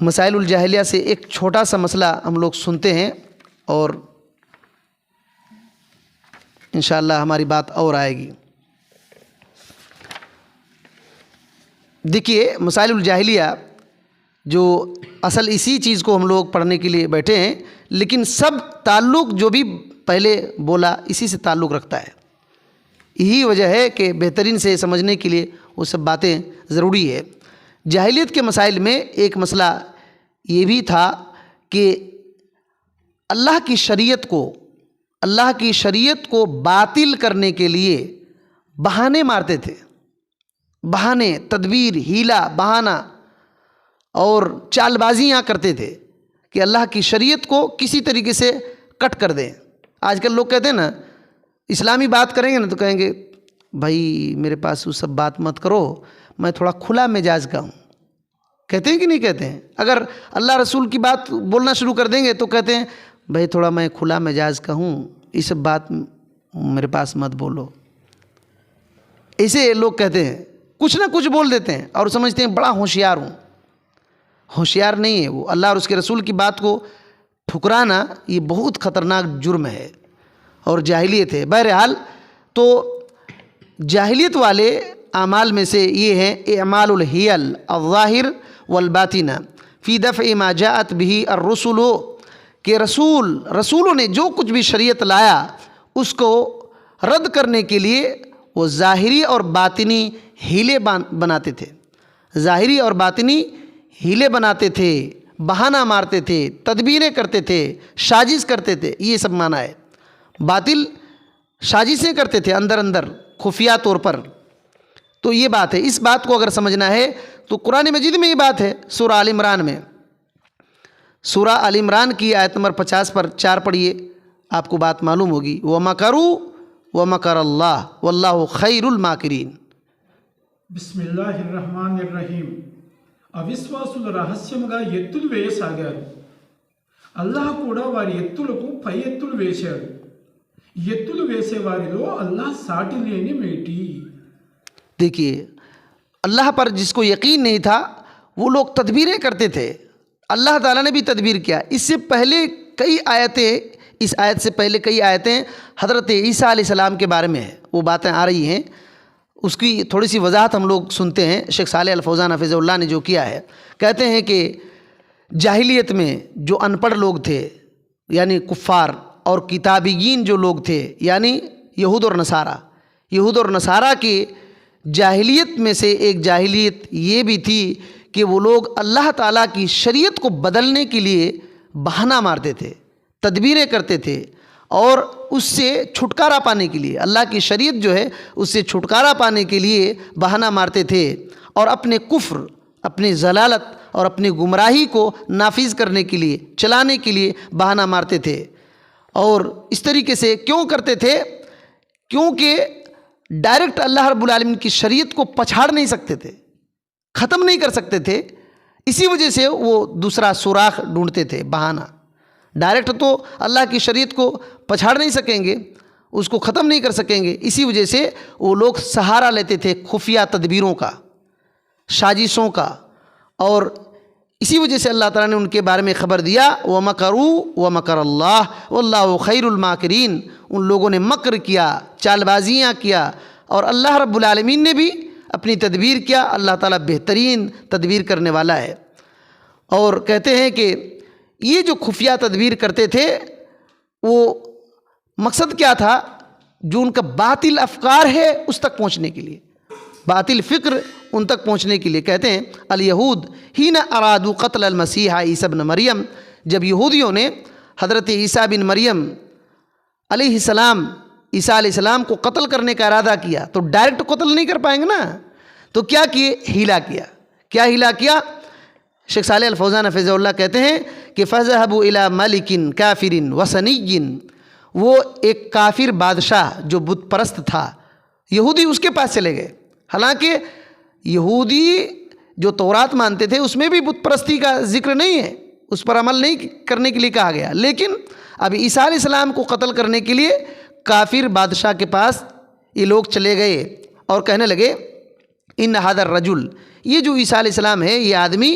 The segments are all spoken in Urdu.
مسائل الجاہلیہ سے ایک چھوٹا سا مسئلہ ہم لوگ سنتے ہیں اور انشاءاللہ ہماری بات اور آئے گی۔ دیکھیے مسائل الجاہلیہ جو اصل اسی چیز کو ہم لوگ پڑھنے کے لیے بیٹھے ہیں، لیکن سب تعلق جو بھی پہلے بولا اسی سے تعلق رکھتا ہے۔ یہی وجہ ہے کہ بہترین سے سمجھنے کے لیے وہ سب باتیں ضروری ہے۔ جاہلیت کے مسائل میں ایک مسئلہ یہ بھی تھا کہ اللہ کی شریعت کو باطل کرنے کے لیے بہانے مارتے تھے، بہانے، تدبیر، ہیلا، بہانہ اور چال بازیاں کرتے تھے کہ اللہ کی شریعت کو کسی طریقے سے کٹ کر دیں۔ آج کل لوگ کہتے ہیں نا، اسلامی بات کریں گے نا تو کہیں گے بھائی میرے پاس وہ سب بات مت کرو، میں تھوڑا کھلا مزاج کا ہوں۔ کہتے ہیں کہ نہیں کہتے ہیں؟ اگر اللہ رسول کی بات بولنا شروع کر دیں گے تو کہتے ہیں بھائی تھوڑا میں کھلا مزاج کا ہوں، یہ سب بات میرے پاس مت بولو۔ ایسے لوگ کہتے ہیں، کچھ نہ کچھ بول دیتے ہیں اور سمجھتے ہیں بڑا ہوشیار ہوں۔ ہوشیار نہیں ہے وہ، اللہ اور اس کے رسول کی بات کو ٹھکرانا یہ بہت خطرناک جرم ہے اور جاہلیت ہے۔ بہرحال تو جاہلیت والے اعمال میں سے یہ ہیں اعمال الحیل الظاہر والباطنہ فی دفع ما جاءت به الرسل، کہ رسولوں نے جو کچھ بھی شریعت لایا اس کو رد کرنے کے لیے وہ ظاہری اور باطنی ہیلے بناتے تھے، ظاہری اور باطنی ہیلے بناتے تھے، بہانہ مارتے تھے، تدبیریں کرتے تھے، سازش کرتے تھے۔ یہ سب معنی ہے۔ باطل سازشیں کرتے تھے اندر خفیہ طور پر۔ تو یہ بات ہے، اس بات کو اگر سمجھنا ہے تو قرآن مجید میں یہ بات ہے۔ سورہ آل عمران میں، سورہ آل عمران کی آیت نمبر 50 پر 4 پڑھیے، آپ کو بات معلوم ہوگی۔ وَمَكَرُوا وَمَكَرَ اللَّهُ وَاللَّهُ خَيْرُ الْمَاكِرِينَ۔ بسم اللہ الرحمن الرحیم۔ అవిశ్వాసుల రహస్యముగా ఎత్తులు వేయసాగారు. అల్లాహ్ కూడా వారి ఎత్తులకు పై ఎత్తులు వేశాడు. ఎత్తులు వేసేవారిలో అల్లాహ్ సాటి లేని మేటి۔ دیکھیے اللہ پر جس کو یقین نہیں تھا وہ لوگ تدبیریں کرتے تھے، اللہ تعالیٰ نے بھی تدبیر کیا۔ اس سے پہلے کئی آیتیں، اس آیت سے پہلے کئی آیتیں حضرت عیسیٰ علیہ السلام کے بارے میں ہیں، وہ باتیں آ رہی ہیں، اس کی تھوڑی سی وضاحت ہم لوگ سنتے ہیں۔ شیخ صالح الفوزان حفظہ اللہ نے جو کیا ہے، کہتے ہیں کہ جاہلیت میں جو ان پڑھ لوگ تھے یعنی کفار، اور کتابیین جو لوگ تھے یعنی یہود اور نصارہ کی جاہلیت میں سے ایک جاہلیت یہ بھی تھی کہ وہ لوگ اللہ تعالیٰ کی شریعت کو بدلنے کے لیے بہانہ مارتے تھے، تدبیریں کرتے تھے، اور اس سے چھٹکارا پانے کے لیے، اللہ کی شریعت جو ہے اس سے چھٹکارا پانے کے لیے بہانہ مارتے تھے، اور اپنے کفر، اپنی ضلالت اور اپنی گمراہی کو نافذ کرنے کے لیے، چلانے کے لیے بہانہ مارتے تھے۔ اور اس طریقے سے کیوں کرتے تھے؟ کیونکہ ڈائریکٹ اللہ رب العالمین کی شریعت کو پچھاڑ نہیں سکتے تھے، ختم نہیں کر سکتے تھے، اسی وجہ سے وہ دوسرا سوراخ ڈھونڈتے تھے، بہانہ۔ ڈائریکٹ تو اللہ کی شریعت کو پچھاڑ نہیں سکیں گے، اس کو ختم نہیں کر سکیں گے، اسی وجہ سے وہ لوگ سہارا لیتے تھے خفیہ تدبیروں کا، سازشوں کا، اور اسی وجہ سے اللہ تعالیٰ نے ان کے بارے میں خبر دیا وَمَكَرُوا وَمَكَرَ اللَّهُ وَاللَّهُ خَيْرُ الْمَاكِرِينَ۔ ان لوگوں نے مکر کیا، چال بازیاں کیا، اور اللہ رب العالمین نے بھی اپنی تدبیر کیا۔ اللہ تعالیٰ بہترین تدبیر کرنے والا ہے۔ اور کہتے ہیں کہ یہ جو خفیہ تدبیر کرتے تھے وہ مقصد کیا تھا؟ جو ان کا باطل افکار ہے اس تک پہنچنے کے لیے، باطل فکر ان تک پہنچنے کے لیے۔ کہتے ہیں الیہود حین ارادوا قتل المسیح عیسی ابن مریم، جب یہودیوں نے حضرت عیسیٰ بن مریم علیہ السلام، عیسیٰ علیہ السلام کو قتل کرنے کا ارادہ کیا تو ڈائریکٹ قتل نہیں کر پائیں گے نا، تو کیا کیے؟ ہیلا کیا۔ کیا ہیلا کیا؟ شیخ صالح الفوزان حفظہ اللہ کہتے ہیں کہ فَذَهَبُوا إِلَى مَلِكٍ كَافِرٍ وَثَنِيٍّ، وہ ایک کافر بادشاہ جو بت پرست تھا، یہودی اس کے پاس چلے گئے۔ حالانکہ یہودی جو تورات مانتے تھے اس میں بھی بت پرستی کا ذکر نہیں ہے، اس پر عمل نہیں کرنے کے لیے کہا گیا، لیکن اب عیسیٰ علیہ السلام کو قتل کرنے کے لیے کافر بادشاہ کے پاس یہ لوگ چلے گئے اور کہنے لگے ان ھذا الرجل، یہ جو عیسیٰ علیہ السلام ہے یہ آدمی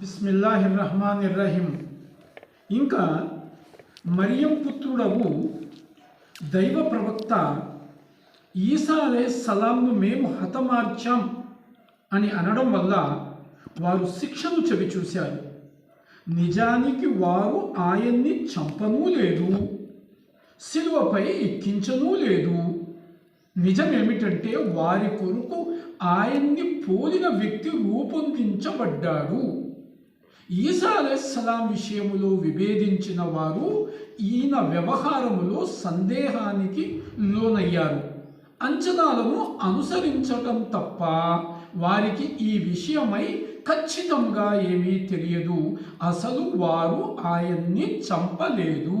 బిస్మిల్లాహిర్రహ్మానిర్రహీం. ఇంకా మరియం పుత్రుడవు దైవ ప్రవక్త ఈసా అలైహిస్సలాంను మేము హతమార్చాం అని అనడం వల్ల వారు శిక్షను చవిచూశారు. నిజానికి వారు ఆయన్ని చంపనూ లేదు, సిలువపై ఎక్కించనూ లేదు. నిజమేమిటంటే వారి కొరకు ఆయన్ని పోలిన వ్యక్తి రూపొందించబడ్డాడు. ఈసా అలైహిస్సలాం విషయములో విభేదించిన వారు ఈయన వ్యవహారములో సందేహానికి లోనయ్యారు. అంచనాలను అనుసరించటం తప్ప వారికి ఈ విషయమై ఖచ్చితంగా ఏమీ తెలియదు. అసలు వారు ఆయన్ని చంపలేదు.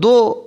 2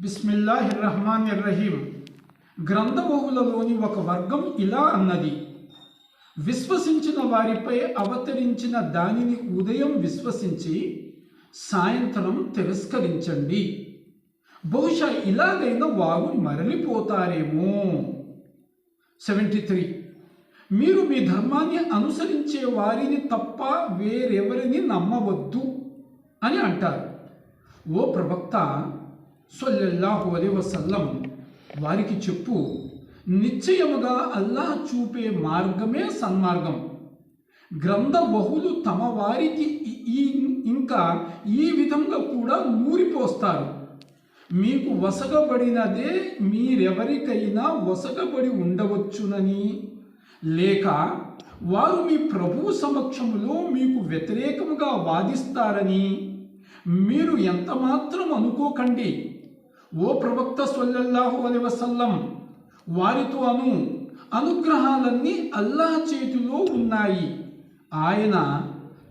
బిస్మిల్లాహిర్రహ్మానిర్రహీం. గ్రంథబహులలోని ఒక వర్గం ఇలా అన్నది, విశ్వసించిన వారిపై అవతరించిన దానిని ఉదయం విశ్వసించి సాయంత్రం తిరస్కరించండి. బహుశా ఇలాగైనా వారు మరలిపోతారేమో. 73. మీరు మీ ధర్మాన్ని అనుసరించే వారిని తప్ప వేరెవరిని నమ్మవద్దు అని అంటారు. ఓ ప్రవక్త సల్లల్లాహు అలైహి వసల్లం, వారికి చెప్పు, నిశ్చయముగా అల్లాహ్ చూపే మార్గమే సన్మార్గం. గ్రంథ బహులు తమ వారికి ఇంకా ఈ విధంగా కూడా నూరిపోస్తారు. మీకు వసగబడినదే మీరెవరికైనా వసగబడి ఉండవచ్చునని, లేక వారు మీ ప్రభువు సమక్షములో మీకు వ్యతిరేకముగా వాదిస్తారని మీరు ఎంత మాత్రం అనుకోకండి. ఓ ప్రవక్త సల్లల్లాహు అలైహి వసల్లం వారితో అనుగ్రహాలన్నీ అల్లాహ్ చేతిలో ఉన్నాయి. ఆయన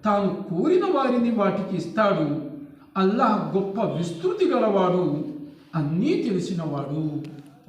తాను కోరిన వారిని వాటికి ఇస్తాడు. అల్లాహ్ గొప్ప విస్తృతి గలవాడు, అన్నీ తెలిసినవాడు.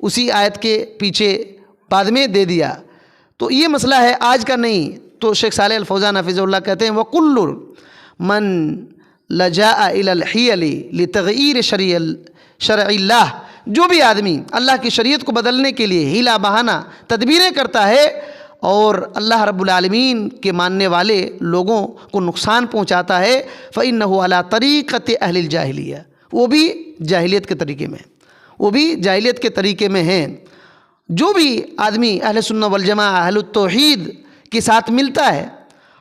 اسی آیت کے پیچھے بعد میں دے دیا. تو یہ مسئلہ ہے آج کا نہیں. تو شیخ صالح الفوزان حفظہ اللہ کہتے ہیں وَكُلُّ مَن لَجَاءَ إِلَى الْحِيَلِ لِتَغْيِيرِ شَرْعِ اللَّهِ، جو بھی آدمی اللہ کی شریعت کو بدلنے کے لیے ہیلا بہانہ تدبیریں کرتا ہے اور اللہ رب العالمین کے ماننے والے لوگوں کو نقصان پہنچاتا ہے، فَإِنَّهُ عَلَى طَرِيقَةِ أَهْلِ الْجَاهِلِيَّةِ، وہ بھی جاہلیت کے طریقے میں، وہ بھی جاہلیت کے طریقے میں ہیں. جو بھی آدمی اہل سنت والجماعہ اہل التوحید کے ساتھ ملتا ہے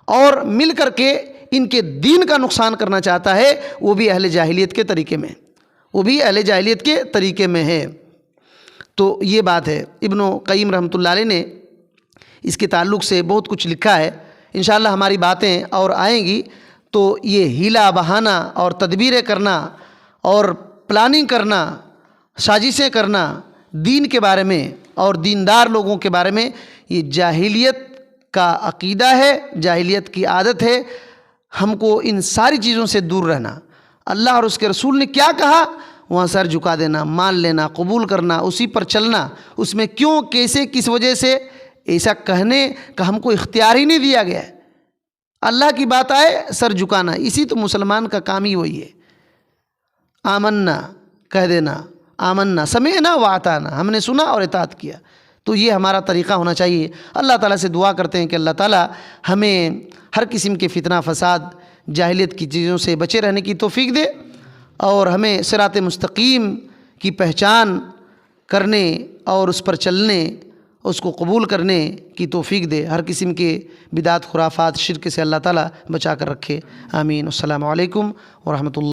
اور مل کر کے ان کے دین کا نقصان کرنا چاہتا ہے، وہ بھی اہل جاہلیت کے طریقے میں، وہ بھی اہل جاہلیت کے طریقے میں ہے. تو یہ بات ہے. ابن قیم رحمۃ اللہ علیہ نے اس کے تعلق سے بہت کچھ لکھا ہے. انشاءاللہ ہماری باتیں اور آئیں گی تو یہ ہیلا بہانہ اور تدبیریں کرنا اور پلاننگ کرنا، سازشیں کرنا دین کے بارے میں اور دیندار لوگوں کے بارے میں، یہ جاہلیت کا عقیدہ ہے، جاہلیت کی عادت ہے. ہم کو ان ساری چیزوں سے دور رہنا. اللہ اور اس کے رسول نے کیا کہا وہاں سر جھکا دینا، مان لینا، قبول کرنا، اسی پر چلنا. اس میں کیوں، کیسے، کس وجہ سے ایسا کہنے کا ہم کو اختیار ہی نہیں دیا گیا ہے. اللہ کی بات آئے سر جھکانا، اسی تو مسلمان کا کام ہی وہی ہے. آمنا کہہ دینا، آمنا سمعنا واطعنا، ہم نے سنا اور اطاعت کیا. تو یہ ہمارا طریقہ ہونا چاہیے. اللہ تعالیٰ سے دعا کرتے ہیں کہ اللہ تعالیٰ ہمیں ہر قسم کے فتنہ فساد جاہلیت کی چیزوں سے بچے رہنے کی توفیق دے اور ہمیں صراط مستقیم کی پہچان کرنے اور اس پر چلنے، اس کو قبول کرنے کی توفیق دے. ہر قسم کے بدعات، خرافات، شرک سے اللہ تعالیٰ بچا کر رکھے. آمین. السلام علیکم ورحمۃ اللہ.